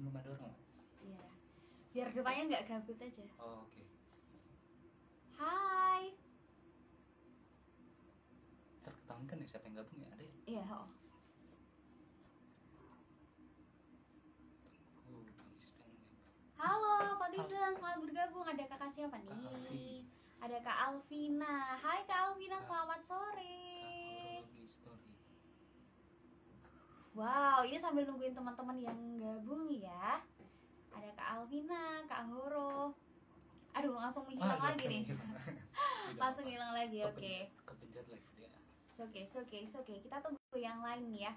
belum ada orang. Iya. Biar depannya nggak gabut aja. Oh, oke. Hai. Terketahuan kan ya siapa yang gabung ya? Ada ya? Iya, oh. Tunggu, kami sedang lempar. Halo, Patizen, selamat bergabung. Ada kakak siapa nih? Kak Alfi. Ada Kak Alvina. Hai Kak Alvina, selamat sore. Horologi story. Wow, ini sambil nungguin teman-teman yang gabung ya. Ada Kak Alvina, Kak Horo. Aduh, langsung menghilang lagi nih. Langsung hilang lagi, oke. Kepencet live dia. Oke. Kita tunggu yang lain ya.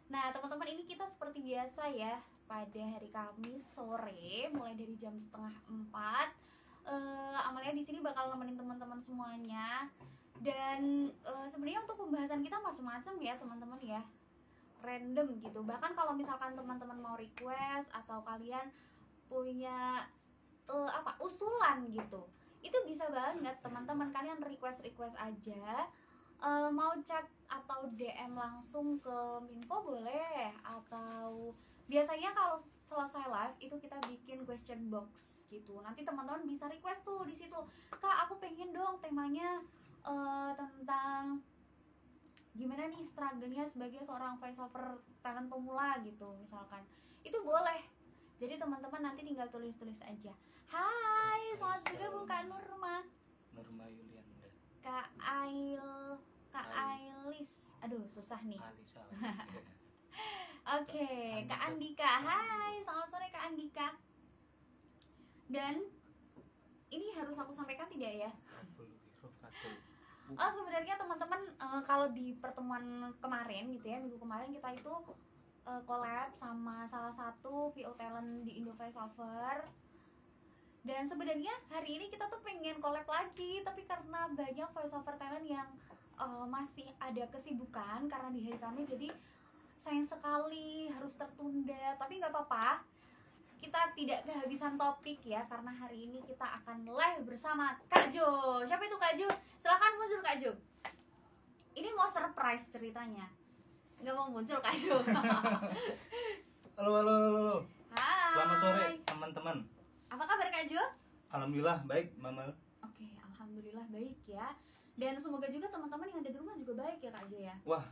Nah, teman-teman, ini kita seperti biasa ya, pada hari Kamis sore, mulai dari jam 3:30. Amalia di sini bakal nemenin teman-teman semuanya. Dan sebenarnya untuk pembahasan kita macam-macam ya, teman-teman ya. Random gitu. Bahkan kalau misalkan teman-teman mau request atau kalian punya usulan gitu, itu bisa banget teman-teman, kalian request aja. Mau chat atau DM langsung ke Minko boleh, atau biasanya kalau selesai live itu kita bikin question box gitu. Nanti teman-teman bisa request tuh di situ. Kak, aku pengen dong temanya tentang gimana nih struggle-nya sebagai seorang voiceover talent pemula gitu misalkan. Itu boleh. Jadi teman-teman nanti tinggal tulis-tulis aja. Hai, selamat bergabung Kak Nurma. Nurma Yulianda. Kak Ailis. Aduh, susah nih. Alisa. Oke, Kak Andika. Hai, selamat sore Kak Andika. Dan ini harus aku sampaikan tidak ya? Oh, sebenarnya teman-teman, kalau di pertemuan kemarin gitu ya, minggu kemarin kita itu collab sama salah satu VO talent di Indo Voiceover. Dan sebenarnya hari ini kita tuh pengen collab lagi, tapi karena banyak voiceover talent yang masih ada kesibukan karena di hari Kamis, jadi sayang sekali harus tertunda. Tapi nggak apa-apa, kita tidak kehabisan topik ya, karena hari ini kita akan live bersama Kak Jo. Siapa itu Kak Jo? Silahkan muncul Kak Jo. Ini mau surprise ceritanya, nggak mau muncul Kak Jo. Halo. Hai. Selamat sore teman-teman. Apa kabar Kak Jo? Alhamdulillah baik, Mama. Oke, alhamdulillah baik ya. Dan semoga juga teman-teman yang ada di rumah juga baik ya Kak Jo ya. Wah,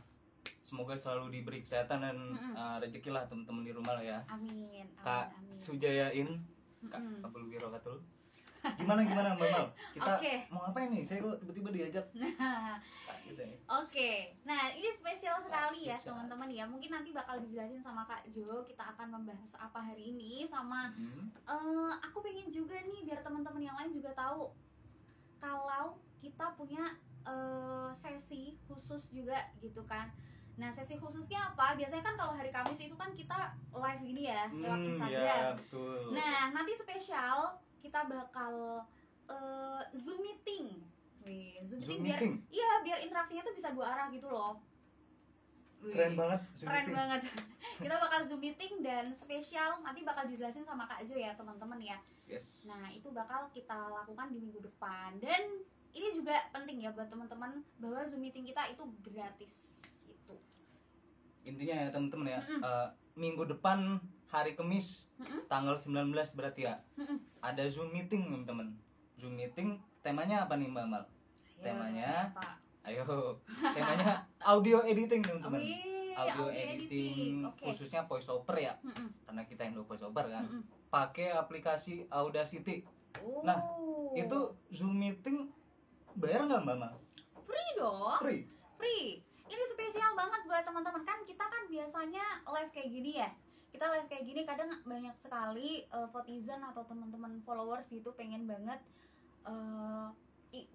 semoga selalu diberi kesehatan dan rezeki lah teman-teman di rumah lah ya. Amin. Kak Amin. Sujayain, Kak Abdul Wirokatul. Gimana Mbak Mal? Kita mau ngapain nih? Saya kok tiba-tiba diajak. Gitu ya. Oke, nah ini spesial sekali ya Spesial. teman-teman ya. Mungkin nanti bakal dijelasin sama Kak Jo. Kita akan membahas apa hari ini sama aku pengen juga nih biar teman-teman yang lain juga tahu kalau kita punya sesi khusus juga gitu kan. Nah, sesi khususnya apa? Biasanya kan kalau hari Kamis itu kan kita live gini ya lewat Instagram. Ya, betul. Nah, nanti spesial kita bakal Zoom meeting. Wih, Zoom meeting biar interaksinya tuh bisa dua arah gitu loh. Wih, Keren banget Zoom keren meeting. banget. Kita bakal Zoom meeting dan spesial nanti bakal dijelasin sama Kak Jo ya, teman-teman ya. Yes. Nah, itu bakal kita lakukan di minggu depan. Dan ini juga penting ya buat teman-teman bahwa Zoom meeting kita itu gratis gitu. Intinya ya teman-teman ya, minggu depan hari Kamis tanggal 19 berarti ya. Ada Zoom meeting teman-teman. Zoom meeting temanya apa nih Mbak Mal? Temanya temanya audio editing teman-teman. Audio editing Oke. khususnya voiceover ya. Karena kita yang voiceover kan. Pakai aplikasi Audacity. Nah, itu Zoom meeting bayar nggak Mbak Mal? Free dong. Free. Ini spesial banget buat teman-teman, kan kita kan biasanya live kayak gini ya. Kita live kayak gini kadang banyak sekali votizen atau teman-teman followers gitu pengen banget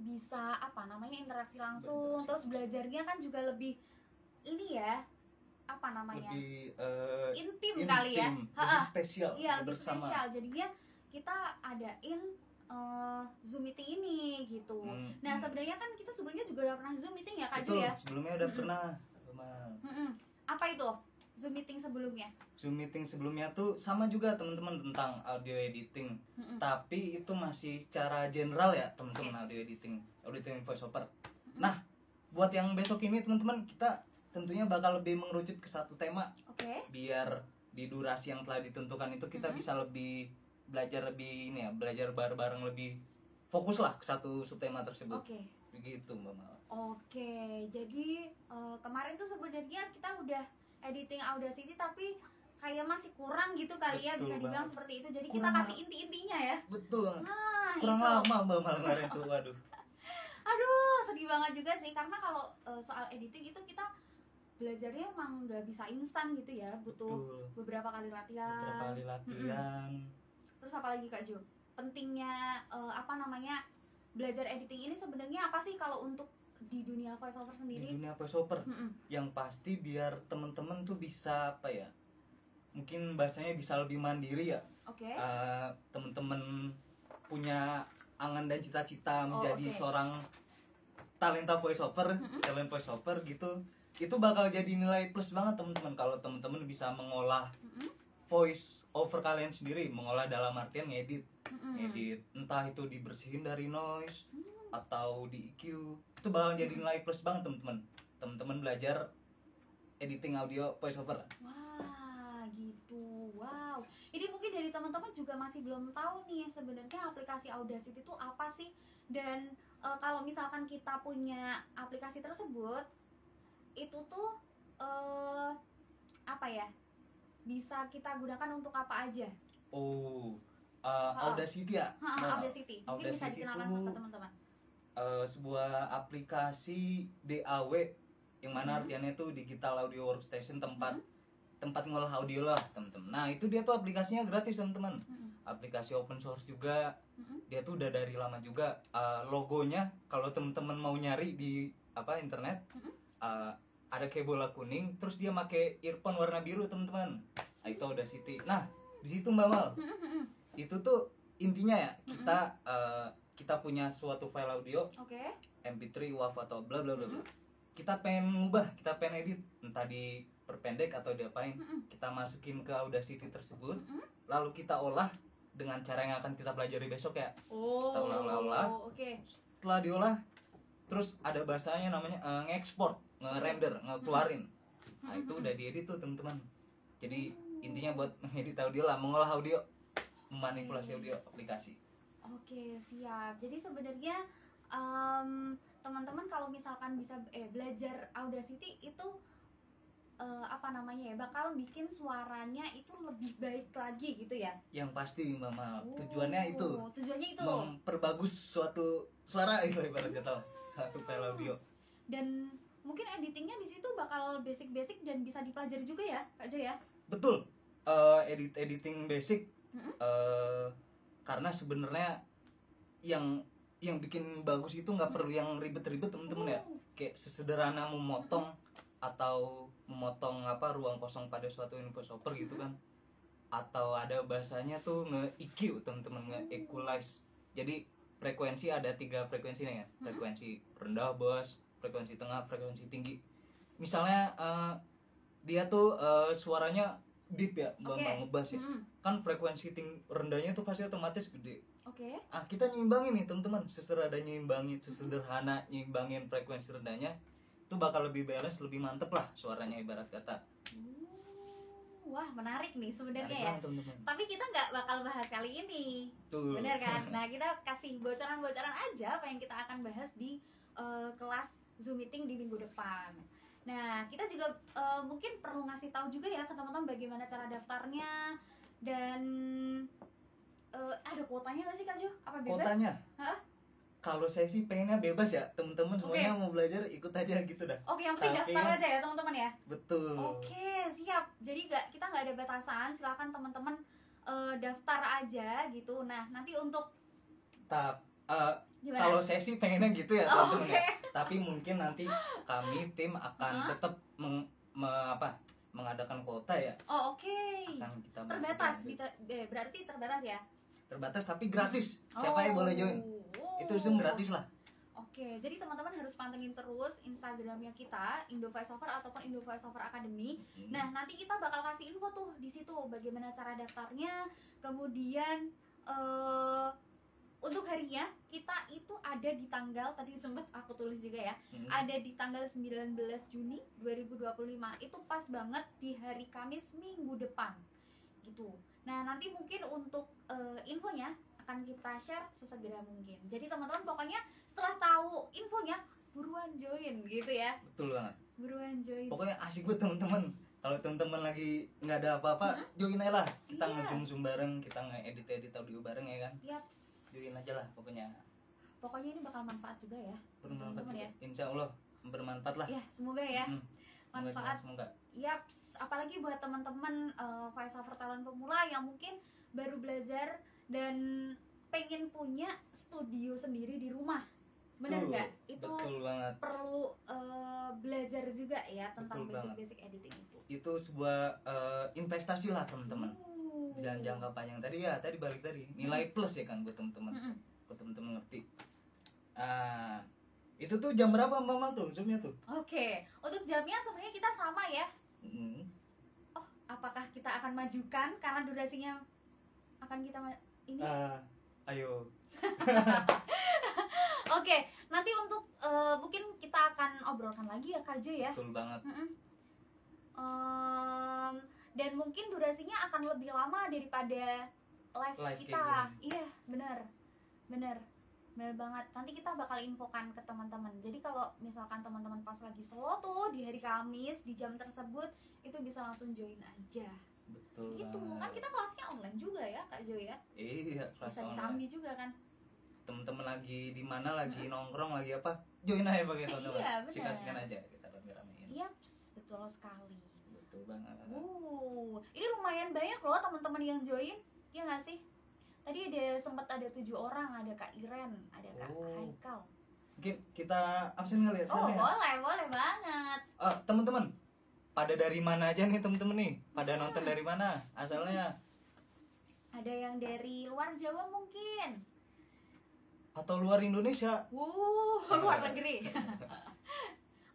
bisa interaksi langsung. Terus belajarnya kan juga lebih ini ya, lebih intim kali ya. Lebih spesial. Iya, lebih bersama. spesial. Jadinya kita adain Zoom meeting ini gitu. Nah, sebenarnya kan kita sebelumnya juga udah pernah Zoom meeting ya Kak Jo ya. Sebelumnya udah pernah. Apa itu Zoom meeting sebelumnya? Zoom meeting sebelumnya tuh sama juga teman-teman tentang audio editing. Tapi itu masih secara general ya teman-teman, audio editing voiceover. Nah, buat yang besok ini teman-teman kita tentunya bakal lebih mengerucut ke satu tema. Oke. Biar di durasi yang telah ditentukan itu kita bisa lebih belajar lebih ini ya, belajar bareng-bareng lebih fokus lah ke satu subtema tersebut. Oke. Begitu Mbak Mal. Oke, jadi kemarin tuh sebenarnya kita udah editing Audacity tapi kayak masih kurang gitu kali ya, bisa Betul dibilang banget. seperti itu. Jadi Kurang kita kasih banget. inti-intinya ya. Betul banget. Nah, Kurang itu. lama Mbak Mal kemarin tuh, waduh. Aduh, sedih banget juga sih karena kalau soal editing itu kita belajarnya emang nggak bisa instan gitu ya, butuh Betul. beberapa kali latihan. Beberapa kali latihan. Terus apa lagi Kak Jo? Pentingnya belajar editing ini sebenarnya apa sih kalau untuk di dunia voiceover Di sendiri? dunia voiceover Mm-mm. yang pasti biar temen-temen tuh bisa apa ya, mungkin bahasanya bisa lebih mandiri ya. Oke. Temen-temen punya angan dan cita-cita Oh, menjadi oke. seorang talent voiceover gitu, itu bakal jadi nilai plus banget temen-temen kalau temen-temen bisa mengolah voice over kalian sendiri, mengolah dalam artian ngedit entah itu dibersihin dari noise atau di EQ, itu bakal jadi nilai plus banget temen-temen belajar editing audio voiceover. Wah, gitu. Wow. Ini mungkin dari teman-teman juga masih belum tahu nih sebenarnya aplikasi Audacity itu apa sih? Dan kalau misalkan kita punya aplikasi tersebut, itu tuh apa ya? Bisa kita gunakan untuk apa aja? Audacity ya. Nah, Audacity. Mungkin bisa Audacity dikenalkan itu ke teman-teman. sebuah aplikasi DAW yang mana artiannya itu digital audio workstation, tempat ngolah audio lah teman-teman. Nah itu dia tuh aplikasinya gratis teman-teman. Aplikasi open source juga. Dia tuh udah dari lama juga. Logonya kalau teman-teman mau nyari di internet, ada kayak bola kuning, terus dia pakai earphone warna biru teman-teman. Nah itu Audacity. Nah di situ Mbak Mal, itu tuh intinya ya, kita punya suatu file audio, Oke. MP3, WAV atau bla bla bla bla. Kita pengen ngubah, kita pengen edit, entah diperpendek atau diapain, kita masukin ke Audacity tersebut, lalu kita olah dengan cara yang akan kita pelajari besok ya. Kita olah. Oke. Setelah diolah, terus ada bahasanya namanya nge-export, nge-render, ngekeluarin. Nah itu udah diedit tuh teman-teman. Jadi intinya buat ngedit audio lah, mengolah audio, memanipulasi audio aplikasi. Oke, siap. Jadi sebenarnya teman-teman kalau misalkan bisa belajar Audacity itu bakal bikin suaranya itu lebih baik lagi gitu ya. Yang pasti Mbak Mal, tujuannya itu memperbagus suatu suara itu ibarat kata, suatu file audio. Dan mungkin editingnya di situ bakal basic-basic dan bisa dipelajari juga ya, Kak Jo ya. Betul. Editing basic. Karena sebenarnya yang bikin bagus itu nggak perlu yang ribet-ribet temen-temen ya, kayak sesederhana memotong atau memotong ruang kosong pada suatu voiceover gitu kan, atau ada bahasanya tuh nge-EQ temen-temen, nge-equalize. Jadi frekuensi ada 3 frekuensinya ya, frekuensi rendah, bass, frekuensi tengah, frekuensi tinggi. Misalnya dia tuh suaranya deep ya, bang ngebas ya, kan frekuensi rendahnya tuh pasti otomatis gede. Kita nyimbangin nih teman-teman, sesederhana nyimbangin frekuensi rendahnya, itu bakal lebih balance, lebih mantep lah suaranya ibarat kata. Wah, menarik nih sebenarnya ya. Temen-temen. Tapi kita nggak bakal bahas kali ini. Bener kan? Nah, kita kasih bocoran-bocoran aja apa yang kita akan bahas di kelas Zoom meeting di minggu depan. Nah, kita juga mungkin perlu ngasih tahu juga ya ke teman-teman bagaimana cara daftarnya, dan ada kuotanya nggak sih Kak Jo? Apa bebas? Kuotanya? Kalau saya sih pengennya bebas ya, temen-temen semuanya mau belajar ikut aja gitu dah. Oke, yang penting daftar aja ya teman-teman ya. Betul. Oke, siap. Jadi kita nggak ada batasan, silakan teman-teman daftar aja gitu. Nah, nanti untuk kalau saya sih pengennya gitu ya teman-teman ya. Tapi mungkin nanti kami tim akan tetap mengadakan kuota ya. Akan kita terbatas, berarti terbatas ya. Terbatas tapi gratis. Siapa yang boleh join? Itu Zoom gratis lah. Oke, jadi teman-teman harus pantengin terus Instagramnya kita, Indo Voiceover ataupun Indo Voiceover Academy. Nah, nanti kita bakal kasih info tuh di situ bagaimana cara daftarnya, kemudian untuk harinya kita itu ada di tanggal, tadi sempat aku tulis juga ya, ada di tanggal 19 Juni 2025. Itu pas banget di hari Kamis minggu depan gitu. Nah nanti mungkin untuk infonya akan kita share sesegera mungkin. Jadi teman-teman pokoknya setelah tahu infonya buruan join gitu ya. Betul banget. Buruan join. Pokoknya asik buat teman-teman. Kalau teman-teman lagi nggak ada apa-apa, join aja lah. Kita nge-zoom bareng, kita nge-edit audio bareng ya kan. Yaps. Join aja lah pokoknya. Pokoknya ini bakal manfaat juga ya. Bermanfaat juga. Ya. Insya Allah bermanfaat lah. Ya semoga ya. Manfaat. Semoga. Yaps. Apalagi buat teman-teman voice over talent pemula yang mungkin baru belajar dan pengen punya studio sendiri di rumah. Bener nggak? Itu betul banget. Perlu belajar juga ya tentang Betul basic editing itu. Itu sebuah investasi lah teman-teman. Dan jangka panjang tadi balik tadi nilai plus ya kan buat teman-teman. Buat teman-teman ngerti. Itu tuh jam berapa Mbak Mal tuh zoomnya tuh? Oke, untuk jamnya sebenarnya kita sama ya. Oh, apakah kita akan majukan karena durasinya akan kita ini? Ayo. Oke, nanti untuk mungkin kita akan obrolkan lagi ya Kak Jo ya. Betul banget. Dan mungkin durasinya akan lebih lama daripada live kita. Iya, benar banget. Nanti kita bakal infokan ke teman-teman. Jadi kalau misalkan teman-teman pas lagi slow tuh di hari Kamis di jam tersebut, itu bisa langsung join aja. Betul gitu banget. Kan kita kelasnya online juga ya Kak Jo ya. Iya, kelas bisa online. disambi juga kan. Teman-teman lagi di mana, lagi nongkrong, lagi apa, join aja pakai teman-teman. Iya, benar. Sika-sikan aja kita rame-ramein. Yaps, betul sekali. Betul banget. Ini lumayan banyak loh teman-teman yang join, ya nggak sih? Tadi sempat ada 7 orang, ada Kak Iren, ada Kak Haikal. Mungkin kita absen kali ya sekarang ya? Boleh banget. Teman-teman, pada dari mana aja nih teman-teman nih? Pada nonton dari mana? Asalnya? Ada yang dari luar Jawa mungkin. Atau luar Indonesia? Luar negeri.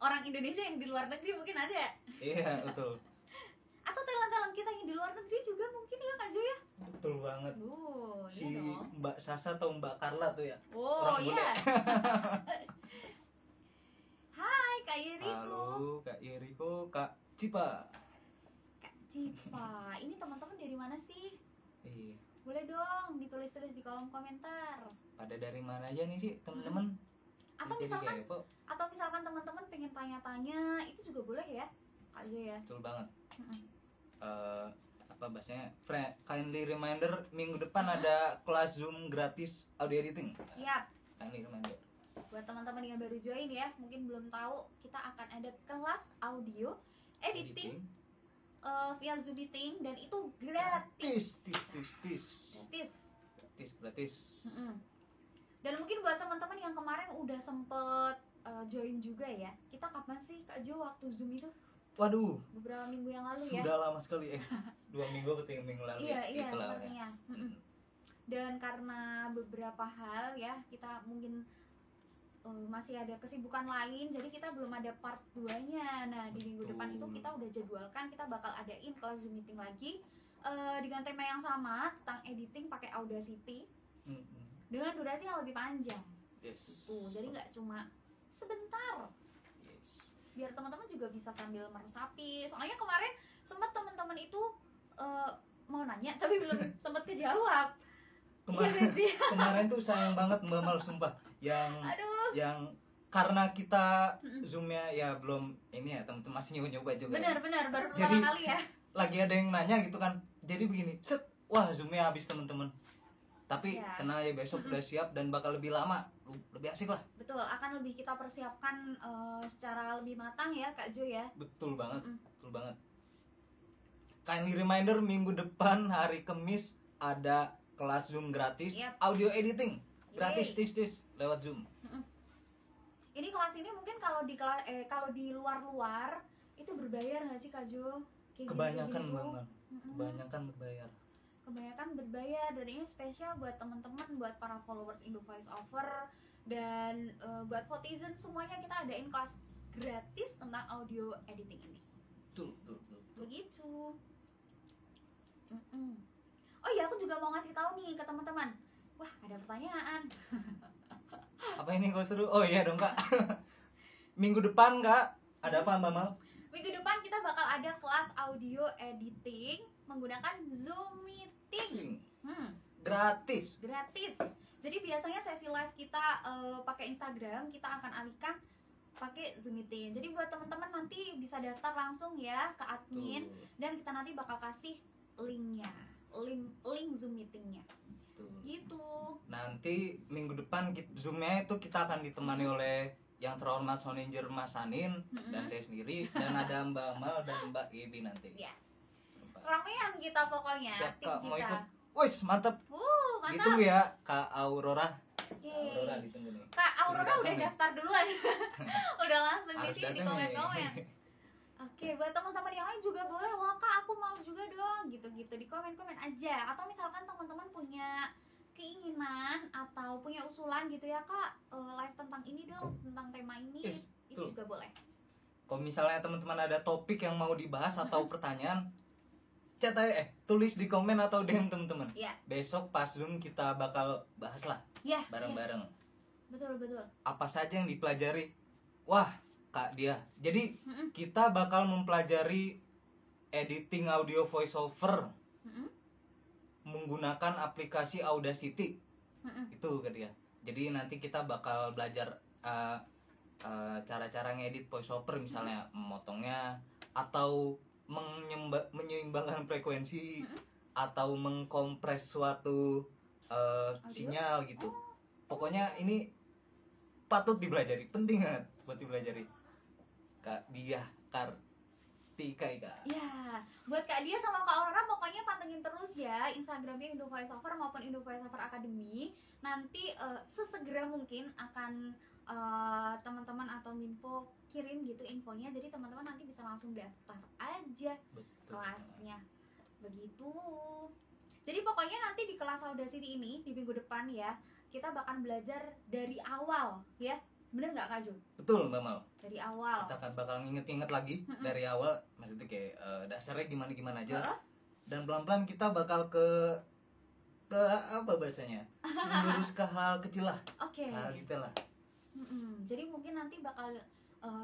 Orang Indonesia yang di luar negeri mungkin ada. Iya, betul. Atau talent-talent kita yang di luar negeri juga mungkin ya Kak Jo ya. Betul banget. Si iya Mbak Sasa atau Mbak Carla tuh ya. Iya. Hai Kak Yeriko. Halo Kak Yeriko, Kak Cipa. Kak Cipa, ini teman-teman dari mana sih? Iya. Boleh dong ditulis-tulis di kolom komentar. Pada dari mana aja nih sih teman-teman? Atau misalkan teman-teman pengen tanya-tanya, itu juga boleh ya Kak Jo ya. Betul banget. Apa bahasanya? Kindly reminder, minggu depan ada kelas Zoom gratis audio editing. Yap. Kindly reminder. Buat teman-teman yang baru join ya, mungkin belum tahu, kita akan ada kelas audio editing. Via Zoom meeting dan itu gratis. Gratis. Dan mungkin buat teman-teman yang kemarin udah sempet join juga ya, kita kapan sih Kak Jo waktu Zoom itu? Waduh, beberapa minggu yang lalu sudah ya. Sudah lama sekali 2 minggu atau 3 minggu lalu. Iya sepertinya. Dan karena beberapa hal ya, kita mungkin masih ada kesibukan lain, jadi kita belum ada part 2-nya. Nah, di minggu depan itu kita udah jadwalkan, kita bakal adain kelas Zoom meeting lagi dengan tema yang sama tentang editing pakai Audacity dengan durasi yang lebih panjang. Jadi nggak cuma sebentar. Biar teman-teman juga bisa sambil meresapi. Soalnya kemarin sempat teman-teman itu mau nanya tapi belum sempat kejawab. Kemarin tuh sayang banget Mbak Mal, sumpah. Yang karena kita zoomnya ya belum ini ya, teman-teman masih nyoba juga. Benar baru pertama kali ya. Lagi ada yang nanya gitu kan, jadi begini, wah zoomnya habis teman-teman. Tapi tenang aja, besok udah siap dan bakal lebih lama, lebih asik lah. Betul, akan lebih kita persiapkan secara lebih matang ya Kak Jo ya. Betul banget, betul banget. Kindly reminder, minggu depan hari Kamis ada kelas Zoom gratis, audio editing gratis, tis lewat Zoom. Ini kelas ini mungkin kalau di luar itu berbayar nggak sih Kak Jo? Kebanyakan Mbak, kebanyakan berbayar. Dan ini spesial buat teman-teman, buat para followers Indo Voice Over dan buat Votizen semuanya, kita adain kelas gratis tentang audio editing ini. Tuh. Begitu. Oh iya, aku juga mau ngasih tahu nih ke teman-teman. Wah, ada pertanyaan. Apa ini kalau seru? Oh iya dong kak. Minggu depan kak ada apa Mbak Mal? Minggu depan kita bakal ada kelas audio editing menggunakan Zoom Meeting. Gratis. Gratis. Jadi biasanya sesi live kita pakai Instagram, kita akan alihkan pakai Zoom Meeting. Jadi buat teman-teman nanti bisa daftar langsung ya ke admin. Dan kita nanti bakal kasih linknya, link Zoom Meetingnya. Gitu. Nanti minggu depan Zoomnya itu kita akan ditemani oleh yang terhormat Soninger Mas Anin dan saya sendiri, dan ada Mbak Mal dan Mbak Ibi nanti. Ya. Ramean kita pokoknya. Siap tim kak, kita. mau ikut? Wis mantep. Mantap. Ditunggu ya Kak Aurora. Oke. Aurora ditunggu nih. Kak Aurora Datang udah nih. daftar duluan. Udah langsung di Harus sini di datang nih. komen-komen. Oke, buat teman-teman yang lain juga boleh loh Kak, aku mau juga dong, gitu-gitu di komen-komen aja. Atau misalkan teman-teman punya keinginan atau punya usulan gitu ya Kak, live tentang ini dong, tentang tema ini, Yes, itu betul. juga boleh. Kalau misalnya teman-teman ada topik yang mau dibahas atau pertanyaan, chat aja, tulis di komen atau DM teman-teman. Iya. Besok pas Zoom kita bakal bahas lah Ya, bareng-bareng. betul. Apa saja yang dipelajari? Wah, Kak Dia. Jadi kita bakal mempelajari editing audio voiceover menggunakan aplikasi Audacity. Itu Kak Dia. Jadi nanti kita bakal belajar cara-cara ngedit voiceover, misalnya memotongnya atau menyeimbangkan frekuensi atau mengkompres suatu sinyal gitu. Pokoknya ini patut dipelajari, penting banget buat dipelajari. Kak Dia Kartika Kak. Ya, buat Kak Dia sama Kak Aurora pokoknya pantengin terus ya Instagramnya Indo Voiceover maupun Indo Voiceover Academy. Nanti sesegera mungkin akan teman-teman atau Minfo kirim gitu infonya. Jadi teman-teman nanti bisa langsung daftar aja. Betul. Kelasnya. Begitu. Jadi pokoknya nanti di kelas Audacity ini di minggu depan ya, kita bakal belajar dari awal ya. Bener nggak Kak Ju? Betul Mbak Mal. Dari awal. Kita akan bakal nginget-inget lagi dari awal, maksudnya kayak dasarnya gimana aja. Dan pelan-pelan kita bakal ke apa bahasanya? Menjurus ke hal kecil lah. Oke. Hal detail lah. Jadi mungkin nanti bakal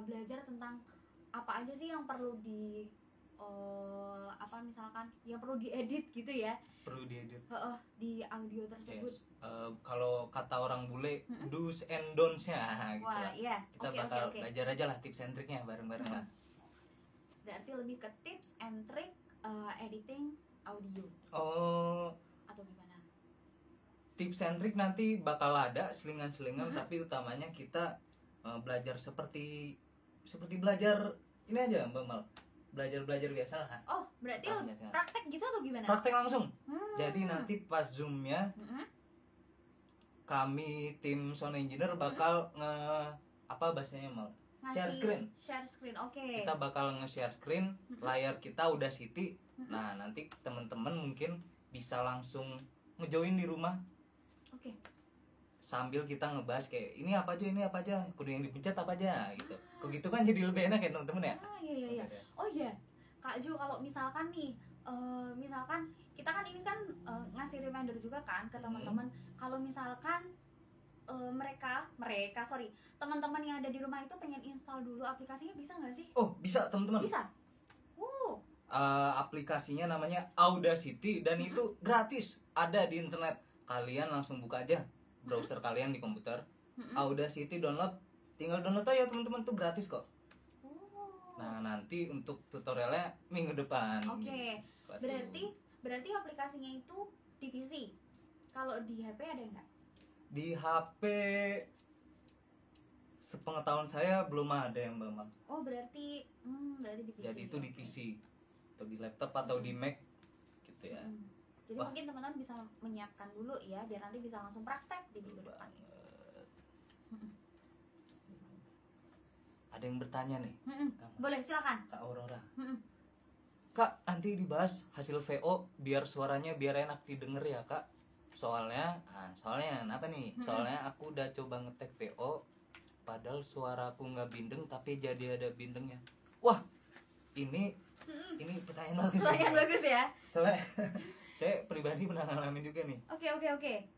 belajar tentang apa aja sih yang perlu misalkan yang perlu diedit gitu ya. Perlu diedit. Di audio tersebut. Yes. Kalau kata orang bule, do's and don'ts-nya gitu Wah, lah. iya. Kita bakal belajar aja lah tips and triknya bareng-bareng lah. Berarti lebih ke tips and trick editing audio Oh, atau gimana? tips and trick nanti bakal ada selingan-selingan, tapi utamanya kita belajar seperti belajar ini aja Mbak Mal. Belajar biasa lah. Oh, berarti Biasa. praktek gitu atau gimana? Praktek langsung. Jadi nanti pas Zoom-nya kami tim sound engineer bakal apa bahasanya Mal? Share screen. Oke. Kita bakal nge-share screen layar kita Audacity. Nah, nanti teman-teman mungkin bisa langsung ngejoin di rumah. Oke. Sambil kita ngebahas kayak ini apa aja, kudu yang dipencet apa aja gitu. Kok gitu kan jadi lebih enak ya teman-teman ya? Iya. Oh iya, Kak Ju, kalau misalkan nih, misalkan kita kan ini kan ngasih reminder juga kan ke teman-teman. Kalau misalkan teman-teman yang ada di rumah itu pengen install dulu aplikasinya, bisa nggak sih? Oh, bisa teman-teman. Bisa. Aplikasinya namanya Audacity dan itu gratis, ada di internet. Kalian langsung buka aja browser kalian di komputer, Audacity download, tinggal download aja teman-teman, tuh gratis kok. Nah, nanti untuk tutorialnya minggu depan. Oke. Berarti aplikasinya itu di PC. Kalau di HP ada nggak? Di HP sepengetahuan saya belum ada yang Mbak Mal. Oh, berarti di PC. Jadi itu di PC atau di laptop atau di Mac gitu ya. Jadi mungkin teman-teman bisa menyiapkan dulu ya, biar nanti bisa langsung praktek di minggu depan. Ada yang bertanya nih. Boleh, silakan. Kak Aurora. Kak, nanti dibahas hasil VO biar suaranya biar enak didengar ya Kak. Soalnya apa nih? Soalnya aku udah coba ngetek VO, padahal suara aku nggak bindeng tapi jadi ada bindengnya. Wah, ini pertanyaan bagus. Pertanyaan bagus ya. Soalnya saya pribadi pernah ngalamin juga nih. Oke.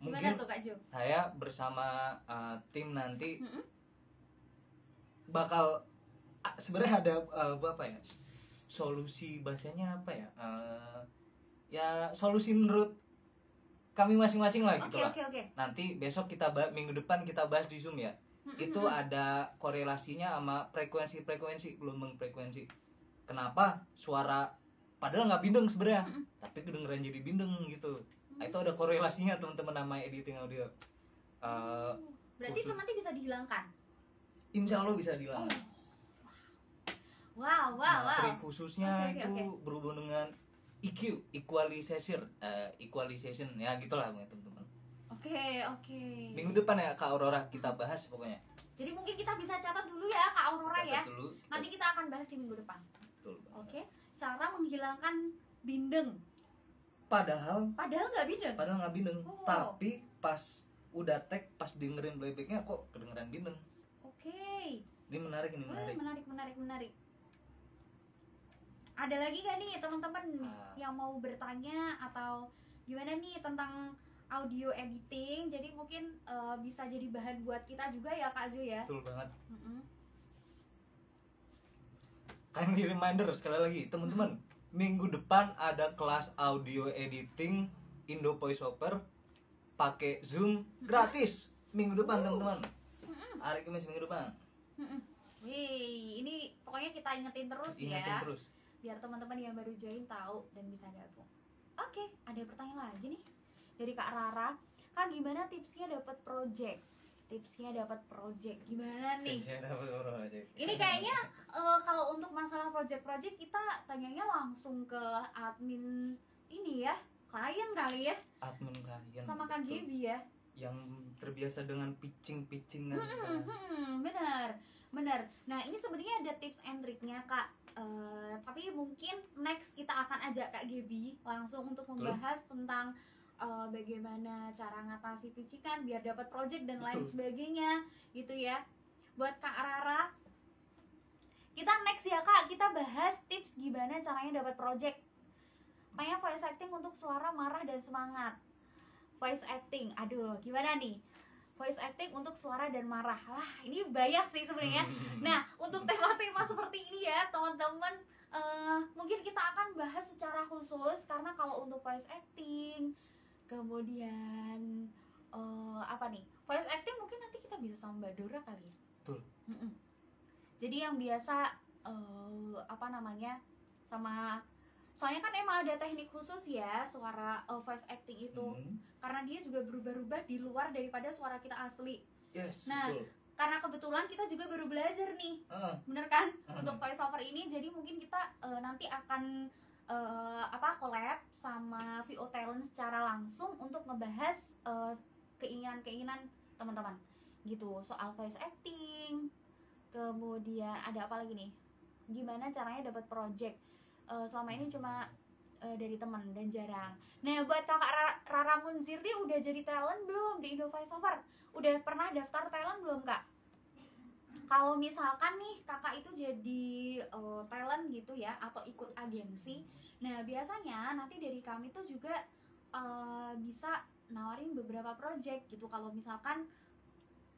Mungkin tuh Kak Jo? saya bersama tim nanti bakal sebenarnya ada apa ya, solusi bahasanya apa ya, ya solusi menurut kami masing-masing lah gitu lah. Oke. Nanti besok kita minggu depan kita bahas di Zoom ya. Itu ada korelasinya sama frekuensi gelombang frekuensi. Kenapa suara padahal nggak bindeng sebenarnya, tapi kedengeran jadi bindeng gitu. Nah, itu ada korelasinya teman-teman nama editing audio. Berarti itu nanti bisa dihilangkan. Insya Allah bisa dihilangkan. Wow. Trik khususnya Oke. itu berhubungan dengan EQ, equalization ya gitulah teman-teman. Oke. Minggu depan ya Kak Aurora kita bahas pokoknya. Jadi mungkin kita bisa catat dulu ya Kak Aurora ya. Dulu. Nanti kita akan bahas di minggu depan. Betul. Oke. Cara menghilangkan bindeng. Padahal nggak bindeng. nggak bindeng, Oh. tapi pas udah tag, pas dengerin playbacknya kok kedengeran bindeng. Oke. Ini menarik. Menarik. Ada lagi gak nih teman-teman yang mau bertanya atau gimana nih tentang audio editing? Jadi mungkin bisa jadi bahan buat kita juga ya Kak Jo ya. Betul banget. Kindly reminder sekali lagi teman-teman, minggu depan ada kelas audio editing Indo Voiceover pakai Zoom gratis minggu depan teman-teman. Hari Kamis minggu depan. Wih, ini pokoknya kita ingetin terus ya. Terus. Biar teman-teman yang baru join tahu dan bisa gabung. Oke, ada pertanyaan lagi nih dari Kak Rara. Kak, gimana tipsnya dapat project? Gimana nih? Ini kayaknya kalau untuk masalah project kita tanyanya langsung ke admin ini ya, klien kali ya. Admin klien. Sama Kak Gaby ya. Yang terbiasa dengan pitching-pitchingan. Benar. Nah, ini sebenarnya ada tips and triknya Kak. Tapi mungkin next kita akan ajak Kak Gaby langsung untuk membahas tentang bagaimana cara ngatasi pitchingan biar dapat project dan lain sebagainya gitu ya. Buat Kak Rara, kita next ya Kak, kita bahas tips gimana caranya dapat project. Kayak voice acting untuk suara marah dan semangat. Voice acting, aduh gimana nih? Voice acting untuk suara dan marah. Wah, ini banyak sih sebenarnya. Nah, untuk tema-tema seperti ini ya, teman-teman, mungkin kita akan bahas secara khusus karena kalau untuk voice acting, kemudian apa nih? Voice acting mungkin nanti kita bisa sama Mbak Dora kali ya. Betul. Jadi yang biasa apa namanya? Sama soalnya kan emang ada teknik khusus ya suara voice acting itu. Karena dia juga berubah-ubah di luar daripada suara kita asli. Yes, nah, betul. Karena kebetulan kita juga baru belajar nih, bener kan? Untuk voice over ini, jadi mungkin kita nanti akan collab sama VO Talent secara langsung untuk ngebahas keinginan-keinginan teman-teman, gitu, soal voice acting. Kemudian ada apa lagi nih? Gimana caranya dapat project? Selama ini cuma dari teman dan jarang. Nah, buat kakak Rara Munzirdi udah jadi talent belum di Indo Voiceover? Udah pernah daftar talent belum Kak? Kalau misalkan nih kakak itu jadi talent gitu ya, atau ikut agensi, nah biasanya nanti dari kami tuh juga bisa nawarin beberapa project gitu. Kalau misalkan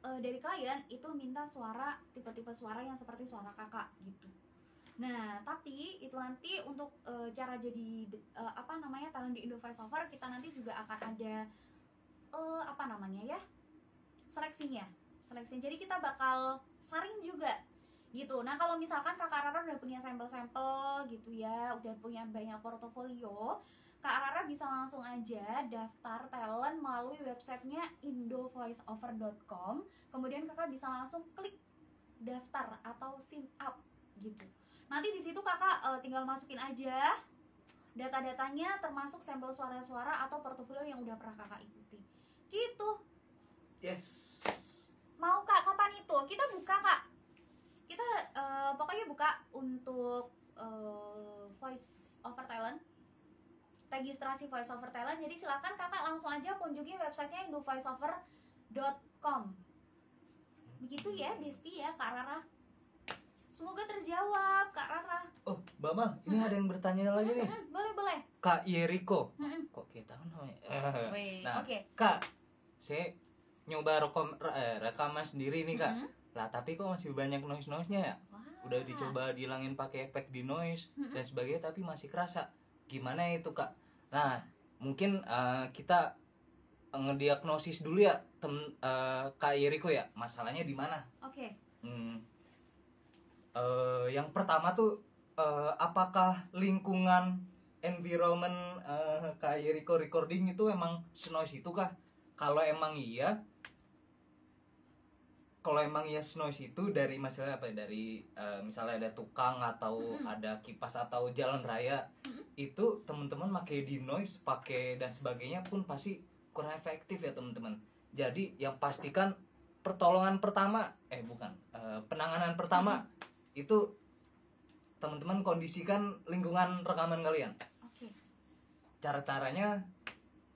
dari klien itu minta suara, tipe-tipe suara yang seperti suara kakak gitu. Nah, tapi itu nanti untuk cara jadi talent di Indo Voiceover, kita nanti juga akan ada seleksinya. Jadi kita bakal saring juga gitu. Nah, kalau misalkan Kak Rara udah punya sampel-sampel gitu ya, udah punya banyak portofolio, Kak Rara bisa langsung aja daftar talent melalui websitenya indovoiceover.com. Kemudian kakak bisa langsung klik daftar atau sign up gitu. Nanti di situ kakak tinggal masukin aja data-datanya, termasuk sampel suara-suara atau portofolio yang udah pernah kakak ikuti. Gitu. Yes. Mau Kak, kapan itu? Kita buka Kak. Kita pokoknya buka untuk voice over talent. Registrasi voice over talent. Jadi silakan kakak langsung aja kunjungi websitenya indovoiceover.com. Begitu ya, Besti ya Kak Rara. Semoga terjawab Kak Rara. Oh, Mbak Mal, ini ada yang bertanya lagi nih. Boleh. Kak Yeriko. Kok kita tahu namanya? Nah, Oke. Kak, saya nyoba rekaman sendiri nih kak. Lah tapi kok masih banyak noise-nya ya. Wah. Udah dicoba dihilangin pakai efek di noise dan sebagainya tapi masih kerasa. Gimana itu kak? Nah mungkin kita ngediagnosis dulu ya Kak Yeriko ya, masalahnya di mana? Oke. Yang pertama tuh apakah lingkungan environment Kak Yeriko recording itu emang senoise itu kah? Kalau emang iya senoise itu dari masalah apa? Dari misalnya ada tukang atau ada kipas atau jalan raya, itu teman-teman pakai denoise, pakai dan sebagainya pun pasti kurang efektif ya teman-teman. Jadi yang pastikan penanganan pertama itu teman-teman kondisikan lingkungan rekaman kalian. Oke. Cara-caranya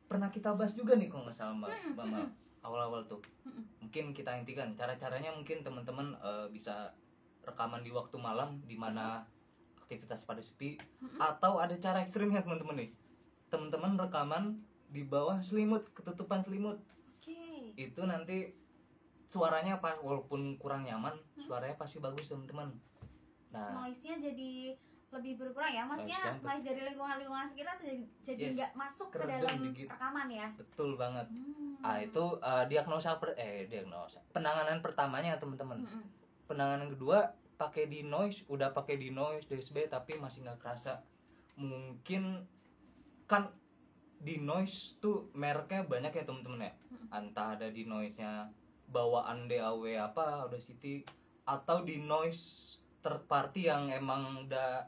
pernah kita bahas juga nih kalau nggak salah Mbak Mal, awal-awal tuh. Mungkin kita intikan cara-caranya, mungkin teman-teman bisa rekaman di waktu malam di mana aktivitas pada sepi, atau ada cara ekstrimnya teman-teman nih. Teman-teman rekaman di bawah selimut, ketutupan selimut. Oke. Itu nanti suaranya walaupun kurang nyaman, suaranya pasti bagus teman-teman. Nah, Noise-nya jadi lebih berkurang ya, maksudnya noise dari lingkungan sekitar jadi nggak masuk ke dalam rekaman ya. Betul banget. Itu diagnosa penanganan pertamanya teman-teman. Penanganan kedua pakai denoise, udah pakai denoise DSB tapi masih nggak kerasa. Mungkin kan denoise tuh mereknya banyak ya teman-teman ya. Entah ada denoise-nya bawaan DAW apa, Audacity, atau denoise third party yang emang udah